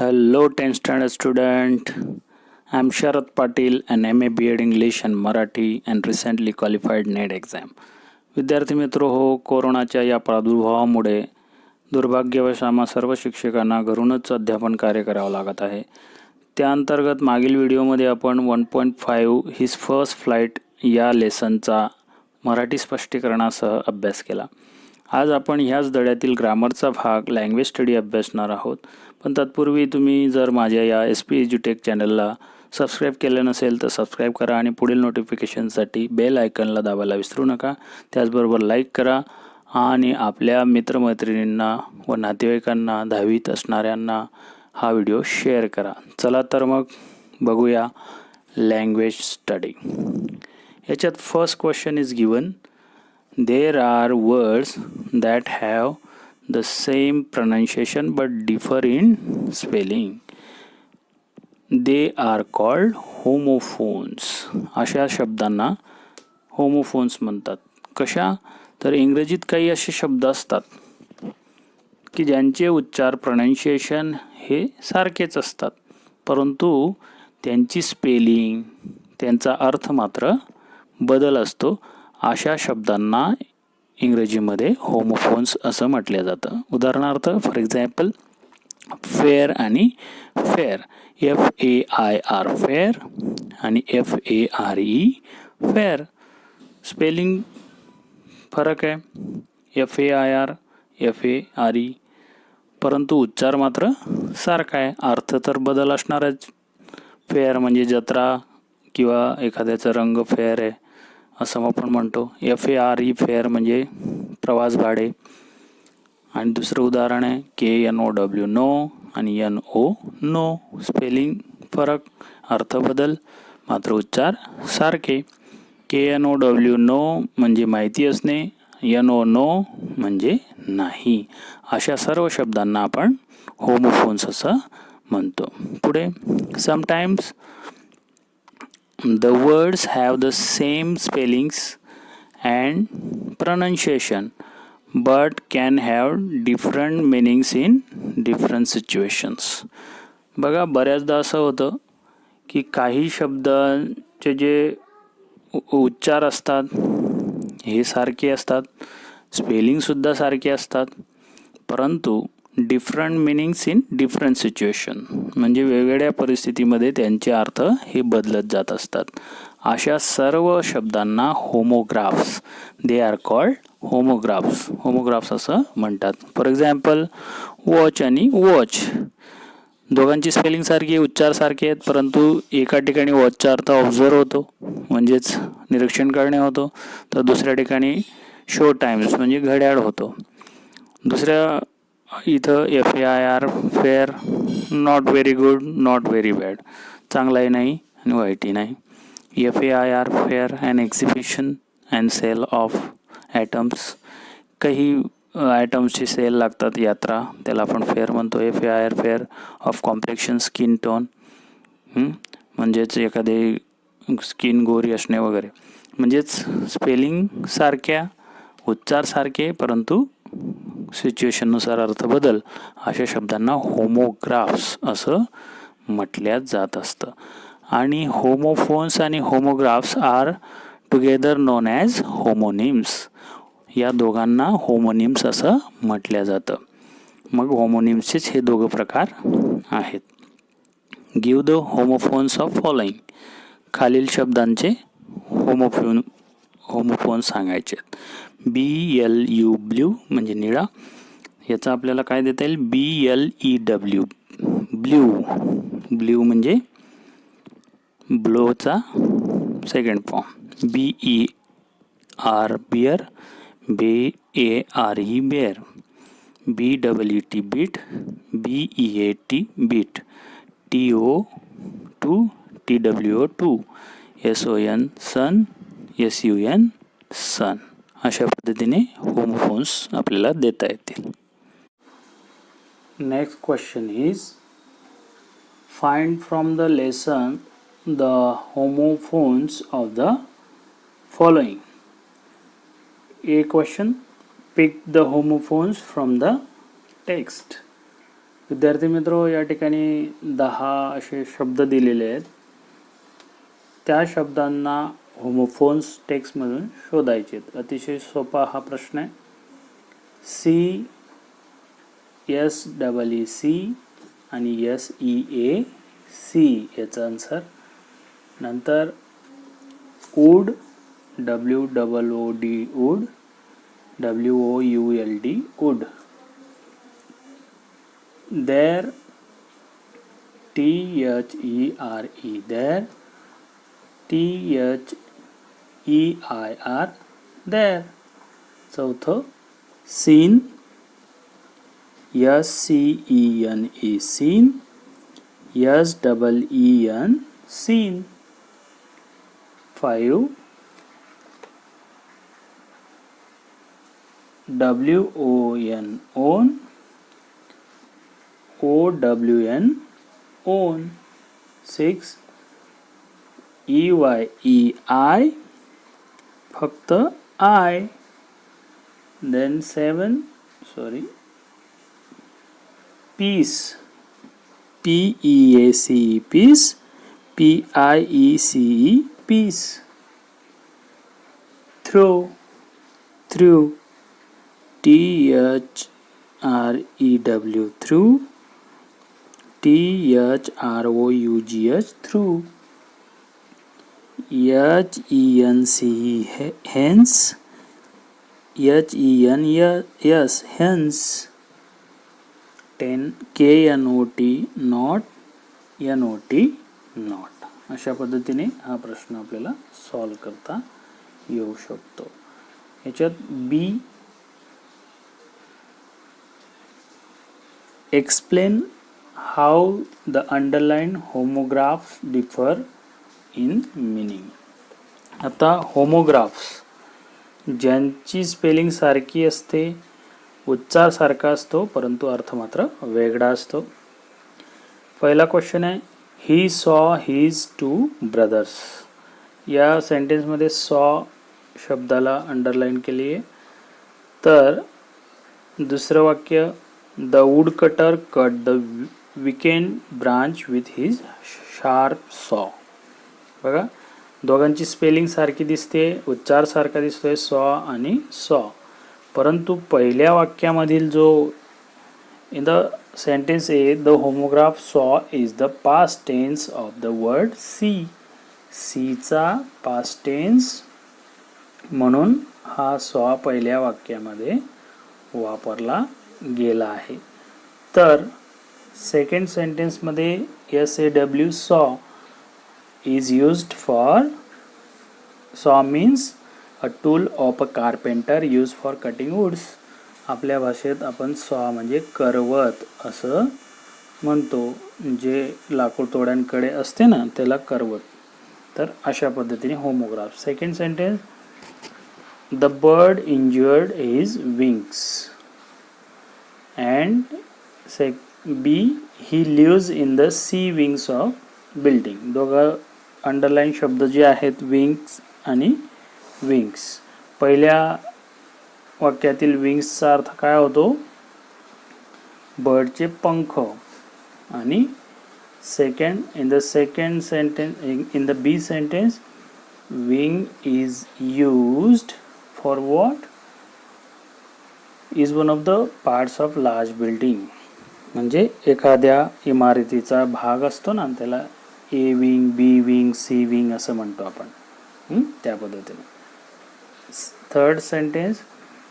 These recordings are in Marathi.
Hello 10th standard student. I am Sharad Patil, an MA B.Ed English and Marathi and recently qualified NET exam. विद्यार्थी मित्र हो, कोरोनाच्या या प्रादुर्भावामुळे दुर्भाग्यवश आम्हा सर्व शिक्षकांना घरूनच अध्यापन कार्य करावं लागत आहे. त्या अंतर्गत मागील व्हिडिओमध्ये आपण 1.5 हिज फर्स्ट फ्लाईट या लेसनचा मराठी स्पष्टीकरणासह अभ्यास केला. आज आपण ह्याच धड्यातील ग्रामरचा भाग लँग्वेज स्टडी अभ्यासणार आहोत. पण तत्पूर्वी तुम्ही जर माझ्या या SP एज्युटेक चॅनलला सबस्क्राईब केलं नसेल तर सबस्क्राईब करा आणि पुढील नोटिफिकेशनसाठी बेल आयकनला दाबायला विसरू नका. त्याचबरोबर लाईक करा आणि आपल्या मित्रमैत्रिणींना व नातेवाईकांना 10वीत असणाऱ्यांना हा व्हिडिओ शेअर करा. चला तर मग बघूया लँग्वेज स्टडी. याच्यात first question is given. There are words that have the same pronunciation but differ in spelling. They are called homophones. अशा शब्दांना होमोफोन्स म्हणतात. कशा तर इंग्रजीत काही असे शब्द असतात की ज्यांचे उच्चार प्रोनाउन्सिएशन हे सारखेच असतात, परंतु त्यांची स्पेलिंग, त्यांचा अर्थ मात्र बदल असतो. अशा शब्दांना इंग्रजीमध्ये होमोफोन्स असं म्हटलं जातं. उदाहरणार्थ फॉर एक्झाम्पल फेअर आणि फेअर, FAIR फेअर आणि FARE फेअर. स्पेलिंग फरक आहे, FAIR FARE, परंतु उच्चार मात्र सारखा आहे. अर्थ तर बदल असणारच. फेअर म्हणजे जत्रा किंवा एखाद्याचा रंग फेअर आहे असं आपण म्हणतो. FARE फेअर म्हणजे प्रवास भाडे. आणि दुसरं उदाहरण आहे KNOW नो आणि NO नो. स्पेलिंग फरक, अर्थ बदल, मात्र उच्चार सारखे. KNOW नो म्हणजे माहिती असणे, NO नो म्हणजे नाही. अशा सर्व शब्दांना आपण होमोफोन्स असं म्हणतो. पुढे sometimes the words have the same spellings and pronunciation but can have different meanings in different situations. बघा, बऱ्याचदा असं होतं की काही शब्दांचे जे उच्चार असतात हे सारखे असतात, स्पेलिंगसुद्धा सारखे असतात, परंतु different meanings in different situation, म्हणजे वेगवेगळ्या परिस्थितीमध्ये त्यांचे अर्थ हे बदलत जात असतात. अशा सर्व शब्दांना homographs, they are called homographs असं म्हणतात. फॉर एक्झाम्पल वॉच आणि वॉच, दोघांची स्पेलिंग सारखी, उच्चार सारखे आहेत, परंतु एका ठिकाणी वॉचचा अर्थ ऑब्झर्व होतो म्हणजेच निरीक्षण करणे होतो, तर दुसऱ्या ठिकाणी शो टाइम्स म्हणजे घड्याळ होतो. दुसऱ्या इथं FAIR fair, not very good, not very bad, चांगलाही नाही आणि वाईटही नाही. FAIR fair and exhibition and sale of atoms, काही ॲटम्सची सेल लागतात, यात्रा, त्याला आपण फेअर म्हणतो. FAIR fair of complexion skin tone, म्हणजेच एखादे स्किन गोरी असणे वगैरे. म्हणजेच स्पेलिंग सारख्या, उच्चार सारखे, परंतु सिच्युएशननुसार अर्थ बदल. अशा शब्दांना होमोग्राफ्स असं म्हटल्या जात असतं. आणि होमोफोन्स आणि homographs are together known as homonyms. या दोघांना होमोनिम्स असं म्हटलं जातं. मग होमोनिम्सचेच हे दोघं प्रकार आहेत. Give the homophones of following. खालील शब्दांचे होमोफोन्स सांगायचे. BLU ब्ल्यू म्हणजे निळा, याचा आपल्याला काय देता येईल, BLEW ब्ल्यू म्हणजे ब्लोचा second form. BER bear, BARE bare, BEET beet, BEAT beat, TO2 TWO2, SON son, SUN sun. अशा पद्धतीने होमोफोन्स आपल्याला देता येतील. Next question is find from the lesson the homophones of the following. A question, pick the homophones from the text. विद्यार्थी मित्रो, या ठिकाणी 10 असे शब्द दिलेले आहेत. त्या शब्दांना होमोफोन्स टेक्स्टमधून शोधायचे आहेत. अतिशय सोपा हा प्रश्न आहे. See, S double E see आणि एस ई ए सी याचा आन्सर. नंतर wood, W double O D wood, W O U L D would. There, T H E R E there, T H E I R their. चौथं scene, S C E N E scene, S double E N seen. 5, W O N own, O W N own. 6, E Y E I, फक्त I. Then 7, peace, P E A C E piece, P I E C E piece. Throw, threw, T H R E W threw, T H R O U G H through. H E N C E hence, H E N S hens. 10, K N O T knot, N O T not. अशा पद्धतीने हा प्रश्न आपल्याला सॉल्व करता येऊ शकतो. याच्यात B, explain how the underline homographs differ in meaning. आता होमोग्राफ्स ज्यांची स्पेलिंग सारखी असते, उच्चार सारखा असतो, परंतु अर्थ मात्र वेगळा असतो. पहिला क्वेश्चन आहे, ही सॉ हिज 2 ब्रदर्स. या सेंटेन्समध्ये सॉ शब्दाला अंडरलाईन केली आहे. तर दुसरं वाक्य, the wood cutter cut the weakened branch with his sharp saw. बघा, दोघांची स्पेलिंग सारखी दिसते, उच्चार सारखा दिसतोय, सॉ आणि सॉ. परंतु पहिल्या वाक्यामधील जो in the sentence A, the homograph saw is the past tense of the word see. सीचा पास्ट टेन्स म्हणून हा सॉ पहिल्या वाक्यामध्ये वापरला गेला आहे. तर सेकंड सेंटेन्समध्ये S A W saw is used for, saw means a tool of a carpenter used for cutting woods. आपल्या भाषेत आपण सॉ म्हणजे करवत असं म्हणतो, जे लाकूड तोड्यांकडे असते ना त्याला करवत. तर अशा पद्धतीने homograph. Second sentence, the bird injured his wings and B, he lives in the C wings of building. दोघं अंडरलाईन शब्द जे आहेत विंग्स आणि विंग्स. पहिल्या वाक्यातील विंग्सचा अर्थ काय होतो, बर्डचे पंख. आणि in the second sentence, in the B sentence, wing is used for what, is one of the parts of large building. म्हणजे एखाद्या इमारतीचा भाग असतो ना त्याला A wing, B wing, C wing असं म्हणतो आपण, त्या पद्धतीने. Third sentence,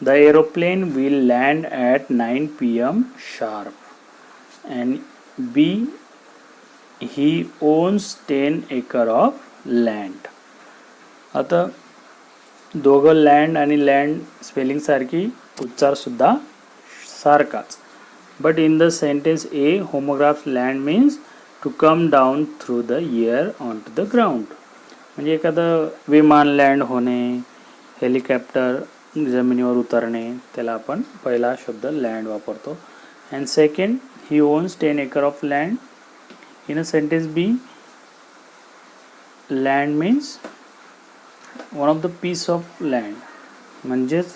the aeroplane will land at 9 PM sharp. And B, he owns 10 acre of land. आता दोघं लँड आणि लँड स्पेलिंग सारखी, उच्चार सुद्धा सारखाच. But in the sentence A, homograph land means to come down through the air on to the ground. म्हणजे एखादं विमान लँड होणे, हेलिकॉप्टर जमिनीवर उतरणे, त्याला आपण पहिला शब्द लँड वापरतो. And second, he owns 10 acre of land. In a sentence B, land means one of the piece of land, म्हणजेच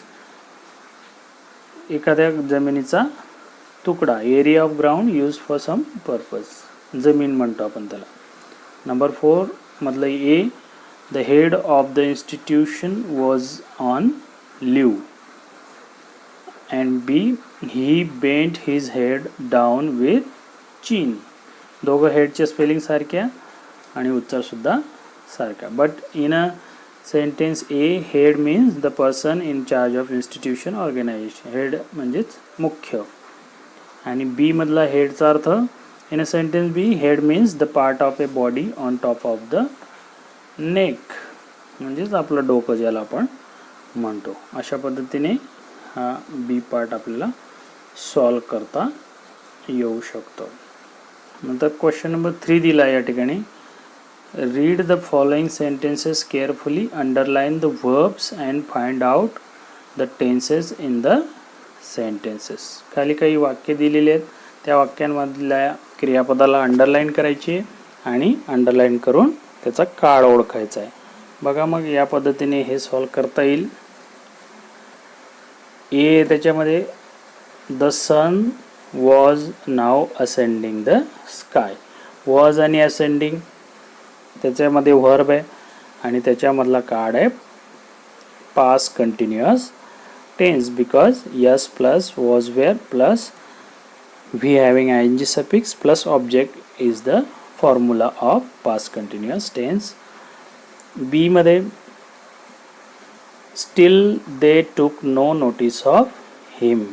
एखाद्या जमिनीचा तुकडा, area of ground use for some purpose, जमीन म्हणतो आपण त्याला. नंबर 4 मधलं A, the head of the institution was on leave. And B, he bent his head down with chin. दोघं हेडच्या स्पेलिंग सारख्या आणि उच्चारसुद्धा सारखा. But in a sentence A, head means the person in charge of institution organization. Head म्हणजेच मुख्य. आणि बी मधला हेडचा अर्थ in a sentence B, head means the part of a body on top of the neck, म्हणजेच आपलं डोकं ज्याला आपण म्हणतो. अशा पद्धतीने हा बी पार्ट आपल्याला सॉल्व करता येऊ शकतो. नंतर क्वेश्चन नंबर 3 दिला या ठिकाणी. Read the following sentences carefully, underline the verbs and find out the tenses in the sentences. खाली काही वाक्य दिलेले आहेत, त्या वाक्यांमधल्या क्रियापदाला अंडरलाईन करायची आणि अंडरलाईन करून त्याचा काळ ओळखायचा आहे. बघा मग या पद्धतीने हे सॉल्व करता येईल. ए त्याच्यामध्ये the sun was now ascending the sky. Was आणि असेंडिंग त्याच्यामध्ये व्हर्ब आहे आणि त्याच्यामधला काळ आहे past continuous tense, because S plus was were plus V having ing suffix plus object is the formula of past continuous tense. B मध्ये स्टील दे टूक नो नोटीस ऑफ हिम.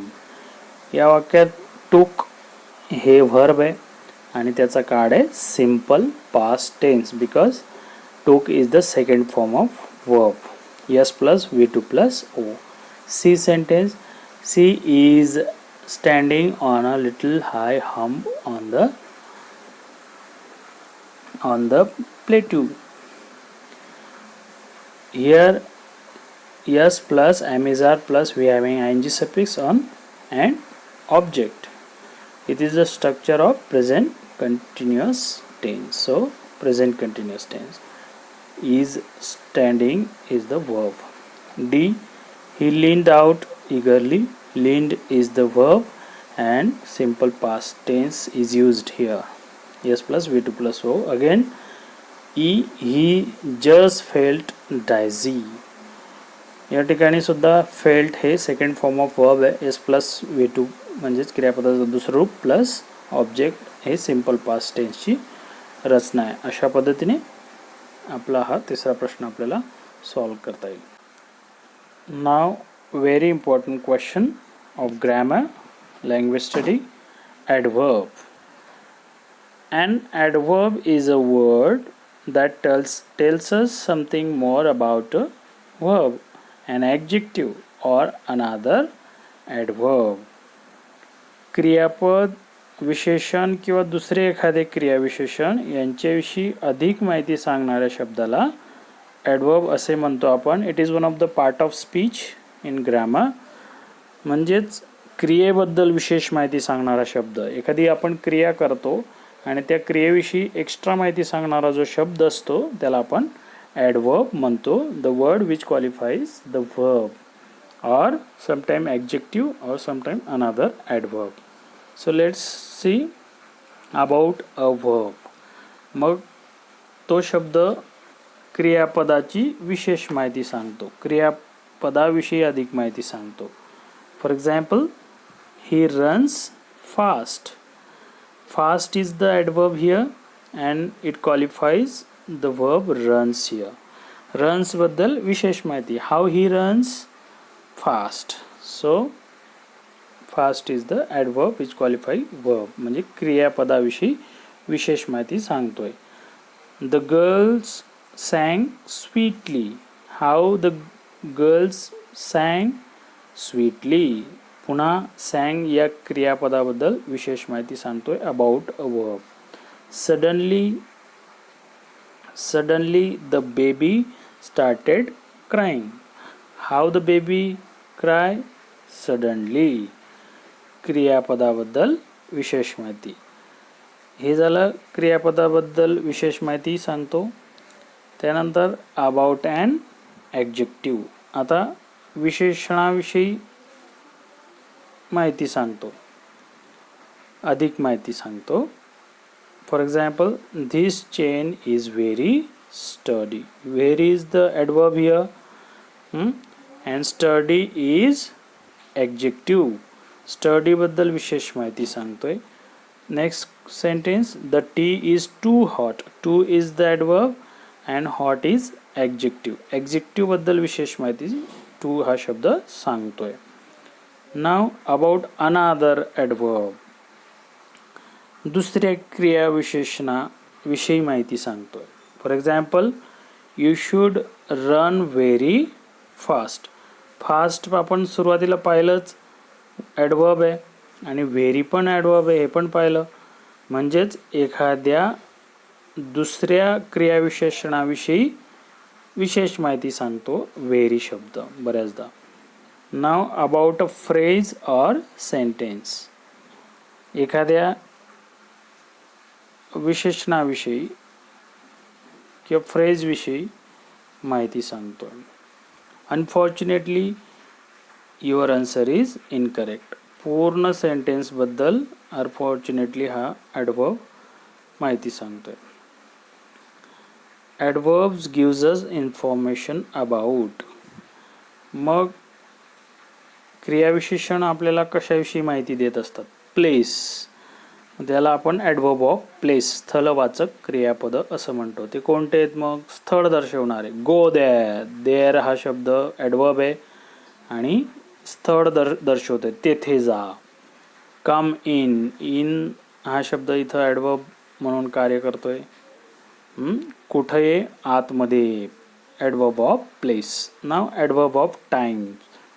या वाक्यात टूक हे व्हर्ब आहे आणि त्याचा काळ आहे simple past tense, because took is the second form of verb. S plus V two plus O. C sentence, C is standing on a little high hump on the plateau. Here yes plus amizar plus we having ing suffix on and object. It is the structure of present continuous tense. So present continuous tense. Is standing is the verb. D, he leaned out eagerly. Leaned is the verb and simple past tense is used here. Yes plus V2 plus O. Again E, he just felt dizzy. या ठिकाणी सुद्धा felt हे सेकंड फॉर्म ऑफ वर्ब आहे. S प्लस V2 म्हणजेच क्रियापदाचं दुसरं रूप प्लस ऑब्जेक्ट हे सिम्पल पास्ट टेन्सची रचना आहे. अशा पद्धतीने आपला हा तिसरा प्रश्न आपल्याला सॉल्व करता येईल. नाव very important question of grammar, language study, adverb. An adverb is a word that tells us something more about a verb. An adjective or another adverb. क्रियापद, विशेषण किंवा दुसरे एखादे क्रियाविशेषण यांच्याविषयी अधिक माहिती सांगणाऱ्या शब्दाला adverb असे म्हणतो आपण. It is one of the part of speech in grammar. म्हणजेच क्रियेबद्दल विशेष माहिती सांगणारा शब्द. एखादी आपण क्रिया करतो आणि त्या क्रियेविषयी एक्स्ट्रा माहिती सांगणारा जो शब्द असतो त्याला आपण ॲडवर्ब म्हणतो. The word which qualifies the verb or sometime adjective or sometime another adverb. So let's see about a verb. मग तो शब्द क्रियापदाची विशेष माहिती सांगतो, क्रियापदाविषयी अधिक माहिती सांगतो. For example, he runs fast. Fast is the adverb here and it qualifies the verb runs here. Runs बद्दल विशेष माहिती. How he runs? Fast. So fast is the adverb which qualify verb. म्हणजे क्रियापदाविषयी विशेष माहिती सांगतोय. The girls sang sweetly. How the girls sang sweetly. पुन्हा sang या क्रियापदाबद्दल विशेष माहिती सांगतोय about a verb. Suddenly the baby started crying. How the baby cry? Suddenly. क्रियापदाबद्दल विशेष माहिती. हे झालं क्रियापदाबद्दल विशेष माहिती सांगतो. त्यानंतर अबाउट अँड ॲडजेक्टिव्ह. आता विशेषणाविषयी माहिती सांगतो. अधिक माहिती सांगतो. For example, this chain is very sturdy. Very is the adverb here, and sturdy is adjective. स्टडीबद्दल विशेष माहिती सांगतोय. Next sentence, the tea is too hot. Too is the adverb and hot is adjective. ॲडजेक्टिव्हबद्दल विशेष माहिती टू हा शब्द सांगतोय. Now about another adverb. दुसऱ्या क्रियाविशेषणाविषयी माहिती सांगतोय. For example, you should run very fast. Fast आपण सुरुवातीला पाहिलंच ॲडवर्ब आहे आणि व्हेरी पण ॲडवर्ब आहे, हे पण पाहिलं. म्हणजेच एखाद्या दुसऱ्या क्रियाविशेषणाविषयी विशेष माहिती सांगतो व्हेरी शब्द बऱ्याचदा. Now about a phrase or sentence. एखाद्या विशेषणाविषयी किंवा फ्रेजविषयी माहिती सांगतो. Unfortunately your answer is incorrect. पूर्ण सेंटेन्सबद्दल अनफॉर्च्युनेटली हा ॲडवर्ब माहिती सांगतोय. Adverbs gives us information about. मग क्रियाविशेषण आपल्याला कशाविषयी माहिती देत असतात? प्लेस. त्याला आपण ॲडवर्ब ऑफ प्लेस, स्थलवाचक क्रियापद असं म्हणतो. ते कोणते आहेत मग? स्थळ दर्शवणारे. Go there. देअर हा शब्द ॲडवर्ब आहे आणि स्थळ दर्शवते, तेथे जा. कम इन. इन हा शब्द इथं ॲडवर्ब म्हणून कार्य करतोय. कुठे? आतमध्ये. Adverb of place. Now adverb of time.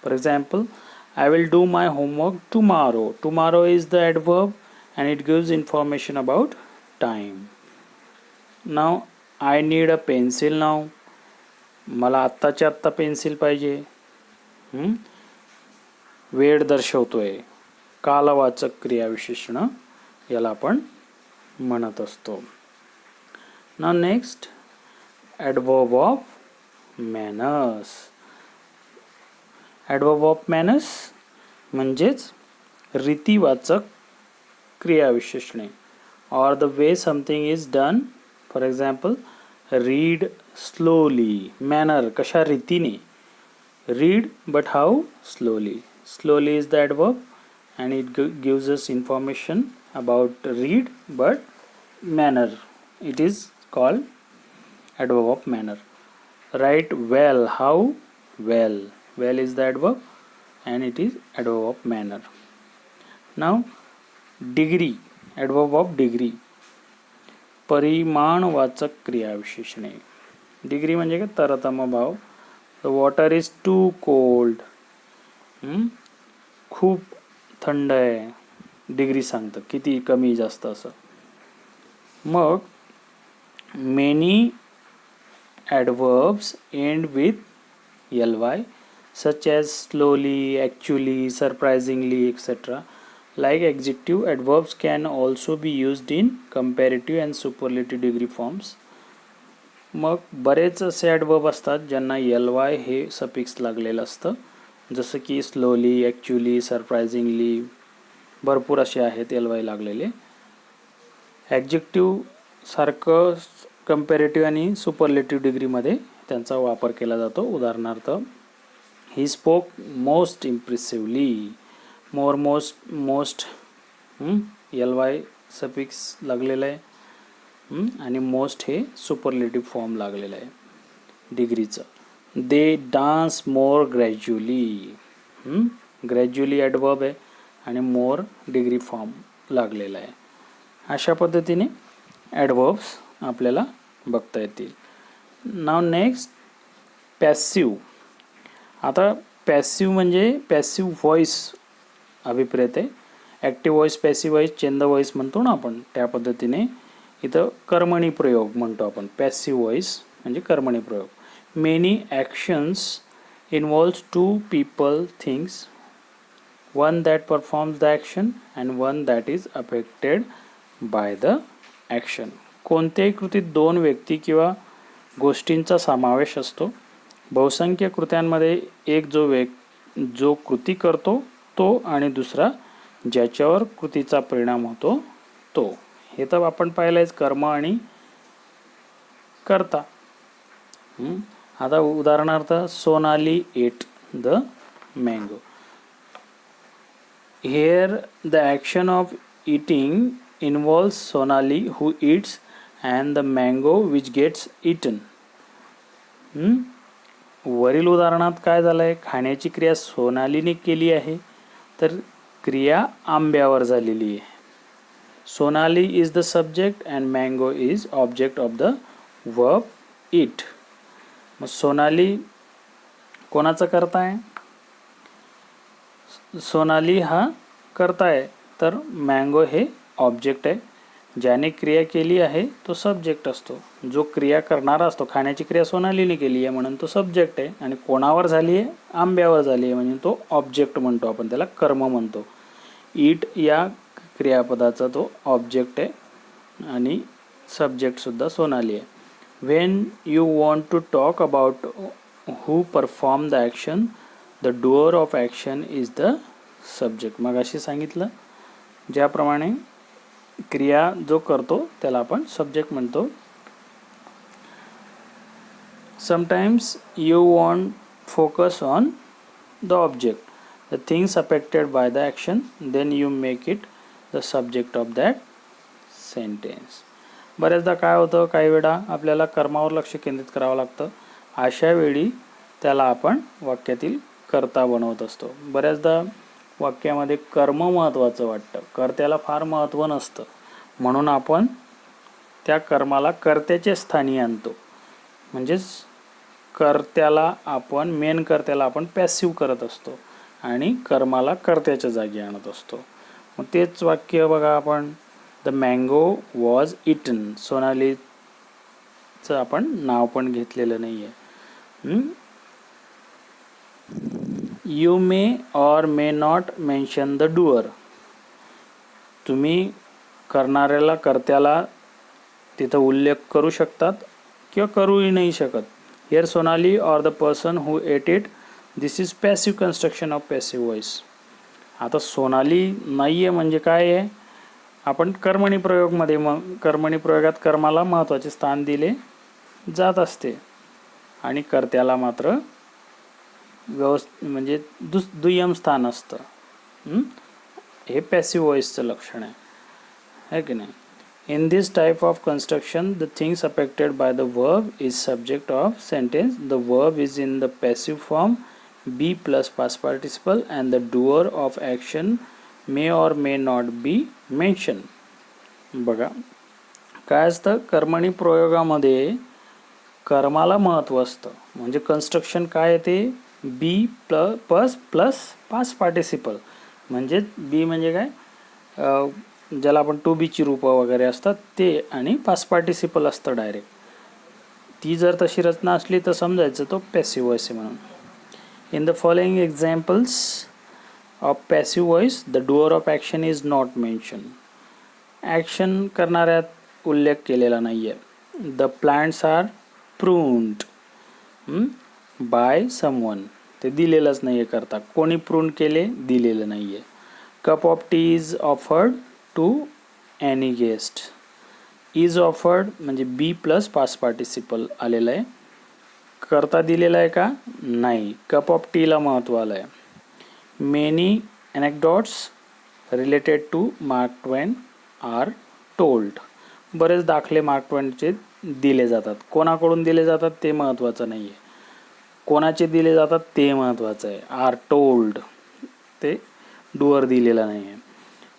For example, I will do my homework tomorrow. Tomorrow is the adverb and it gives information about time. Now, I need a pencil now. मला आत्ताच्या आत्ता पेन्सिल पाहिजे. वेळ दर्शवतोय. कालवाचक क्रियाविशेषण याला आपण म्हणत असतो. Now next, adverb of manners. Adverb of manners म्हणजेच रीतीवाचक क्रियाविशेषणे. Or the way something is done. For example, read slowly. Manner कशा रीतीने. Read but how slowly. Slowly is the adverb and it gives us information about read but manner. It is called adverb of manner. Right well. How well. Well is the adverb and it is adverb of manner. Now, degree. Adverb of degree. परिमाणवाचक क्रियाविशेषणे. डिग्री म्हणजे काय? तरतम भाव. The water is too cold. खूप थंड आहे. डिग्री सांगतं किती कमी जास्त असं. मग many adverbs end with ly such as slowly, actually, surprisingly, etc. Like adjective, adverbs can also be used in comparative and superlative degree forms. मग बरेच असे ॲडवर्ब असतात ज्यांना ly हे सफिक्स लागलेलं असतं, जसं की स्लोली, ॲक्च्युली, सरप्रायझिंगली, भरपूर असे आहेत ly लागलेले. ॲडजेक्टिव्ह सारखं कंपॅरेटिव्ह आणि सुपरलेटिव्ह डिग्रीमध्ये त्यांचा वापर केला जातो. उदाहरणार्थ, he spoke most impressively. Most ly suffix लागलेला आहे आणि मोस्ट हे सुपरलेटिव्ह फॉर्म लागलेलं आहे डिग्रीचं. They dance more gradually. Gradually adverb आहे आणि मोर डिग्री फॉर्म लागलेला आहे. अशा पद्धतीने ॲडवर्ब्स आपल्याला बघता येतील. नाव नेक्स्ट, पॅसिव्ह. आता पॅसिव्ह म्हणजे पॅसिव्ह व्हॉइस अभिप्रेत आहे. Active voice, passive voice, change the voice म्हणतो ना आपण, त्या पद्धतीने इथं कर्मणी प्रयोग म्हणतो आपण. पॅसिव्ह व्हॉइस म्हणजे कर्मणी प्रयोग. Many actions involves two people, things. One that performs the action and one that is affected by the action. कोणत्याही कृतीत दोन व्यक्ती किंवा गोष्टींचा समावेश असतो. बहुसंख्य कृत्यांमध्ये एक जो कृती करतो तो आणि दुसरा ज्याच्यावर कृतीचा परिणाम होतो तो. हे तर आपण पाहिलंच, कर्म आणि कर्ता. आता उदाहरणार्थ Sonali at the mango. Here the action of eating involves Sonali who eats and the mango which gets eaten. वरील उदाहरणात काय झालंय, खाण्याची क्रिया सोनालीने केली आहे, तर क्रिया आंब्यावर झालेली आहे. Sonali is the subject and mango is object of the verb it. मग सोनाली कोणाचा करता आहे? सोनाली हा करता आहे, तर मँगो हे ऑब्जेक्ट आहे. ज्याने क्रिया केली आहे तो सब्जेक्ट असतो. जो क्रिया करणारा असतो, खाण्याची क्रिया सोनालीने केली आहे म्हणून तो सब्जेक्ट आहे, आणि कोणावर झाली आहे? आंब्यावर झाली आहे म्हणून तो ऑब्जेक्ट म्हणतो, आपण त्याला कर्म म्हणतो. ईट या क्रियापदाचा तो ऑब्जेक्ट आहे आणि सब्जेक्टसुद्धा सोनाली आहे. When you want to talk about who perform the action, the doer of action is the subject. मग अशी सांगितलं, ज्याप्रमाणे क्रिया जो करतो त्याला आपण सब्जेक्ट म्हणतो. Sometimes you want focus on the object, the things affected by the action, then you make it the subject of that sentence. बऱ्याचदा काय होतं, काही वेळा आपल्याला कर्मावर लक्ष केंद्रित करावं लागतं. अशा वेळी त्याला आपण वाक्यातील कर्ता बनवत असतो. बऱ्याचदा वाक्यामध्ये कर्म महत्त्वाचं वाटतं, कर्त्याला फार महत्त्व नसतं, म्हणून आपण त्या कर्माला कर्त्याच्या स्थानी आणतो. म्हणजेच कर्त्याला आपण, मेन कर्त्याला आपण पॅसिव्ह करत असतो आणि कर्माला कर्त्याच्या जागी आणत असतो. मग तेच वाक्य बघा आपण, द मँगो वॉज इटन. सोनालीचं आपण नाव पण घेतलेलं नाही आहे. यू मे और may not mention the doer. तुम्ही करणाऱ्याला, कर्त्याला तिथं उल्लेख करू शकतात किंवा करूही नाही शकत. हिअर सोनाली और the person who at it, this is passive construction of passive voice. आता सोनाली नाही आहे म्हणजे काय आहे, आपण कर्मणी प्रयोगमध्ये, मग कर्मणी प्रयोगात कर्माला महत्त्वाचे स्थान दिले जात असते आणि कर्त्याला मात्र म्हणजे दुय्यम स्थान असतं. हे पॅसिव्ह वॉइसचं लक्षण आहे की नाही. In this type of construction the things affected by the verb is subject of sentence. The verb is in the passive form, be plus past participle, and the doer of action may or may not be mention. बघा काय असतं, कर्मणी प्रयोगामध्ये कर्माला महत्त्व असतं. म्हणजे कन्स्ट्रक्शन काय येते, बी प्लस पास्ट पार्टिसिपल. म्हणजे बी म्हणजे काय, ज्याला आपण टू बीची रूपं वगैरे असतात ते, आणि पास्ट पार्टिसिपल असतं डायरेक्ट. ती जर तशी रचना असली तर समजायचं तो पॅसिव्ह वॉइस आहे म्हणून. In the following examples of passive voice the doer of action is not mention. Action करणाऱ्यात उल्लेख केलेला नाही आहे. The plants are pruned by someone. ते दिलेलंच नाही आहे करता. कोणी प्रून केले, दिलेलं नाही आहे. Cup of tea is offered to any guest. Is offered म्हणजे बी प्लस पास्ट पार्टिसिपल आलेलं आहे. करता दिलेला आहे का, नाही. कप ऑफ टीला महत्त्व आलं आहे. Many anecdotes related to Mark Twain are told. बरेच दाखले मार्क ट्वेनचे दिले जातात. कोणाकडून दिले जातात ते महत्त्वाचं नाही आहे, कोणाचे दिले जातात ते महत्त्वाचं आहे. आर टोल्ड, ते डुअर दिलेला नाही आहे.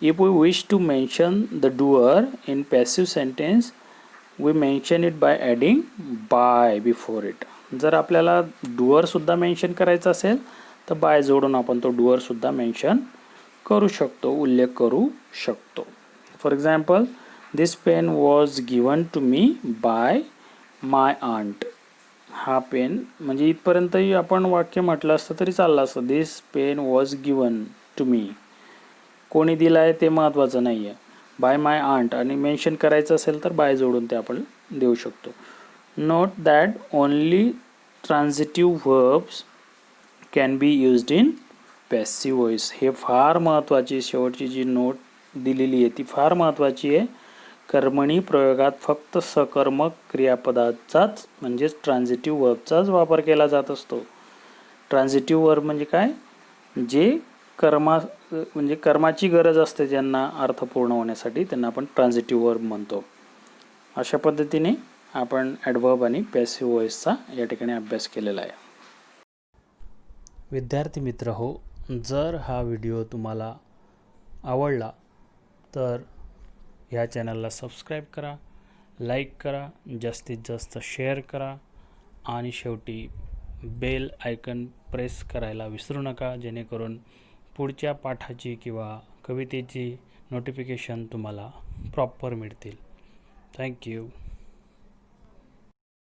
If we wish to mention the doer in passive sentence we mention it by adding by before it. जर आपल्याला डुअरसुद्धा मेन्शन करायचं असेल तर बाय जोडून आपण तो डुअरसुद्धा मेन्शन करू शकतो, उल्लेख करू शकतो. For example, this pen was given to me by my aunt. हा पेन म्हणजे इथपर्यंतही आपण वाक्य म्हटलं असतं तरी चाललं असतं. This pen was given to me, कोणी दिला आहे ते महत्त्वाचं नाही आहे. बाय माय आंट आणि मेन्शन करायचं असेल तर बाय जोडून ते आपण देऊ शकतो. Note that only transitive verbs can be used in passive voice. हे फार महत्त्वाची शेवटची जी नोट दिलेली आहे ती फार महत्त्वाची आहे. कर्मणी प्रयोगात फक्त सकर्मक क्रियापदाचाच म्हणजेच ट्रान्झिटिव्ह वर्बचाच वापर केला जात असतो. ट्रान्झिटिव्ह वर्ब म्हणजे काय? जे म्हणजे कर्माची गरज असते ज्यांना अर्थ पूर्ण होण्यासाठी त्यांना आपण ट्रान्झिटिव्ह वर्ब म्हणतो. अशा पद्धतीने आपण ॲडव्हर्ब आणि पॅसिव्ह व्हॉइसचा या ठिकाणी अभ्यास केलेला आहे. विद्यार्थी मित्र हो, जर हा व्हिडिओ तुम्हाला आवडला तर ह्या चॅनलला सबस्क्राईब करा, लाईक करा, जास्तीत जास्त शेअर करा आणि शेवटी बेल आयकन प्रेस करायला विसरू नका, जेणेकरून पुढच्या पाठाची किंवा कवितेची नोटिफिकेशन तुम्हाला प्रॉपर मिळतील. थँक्यू.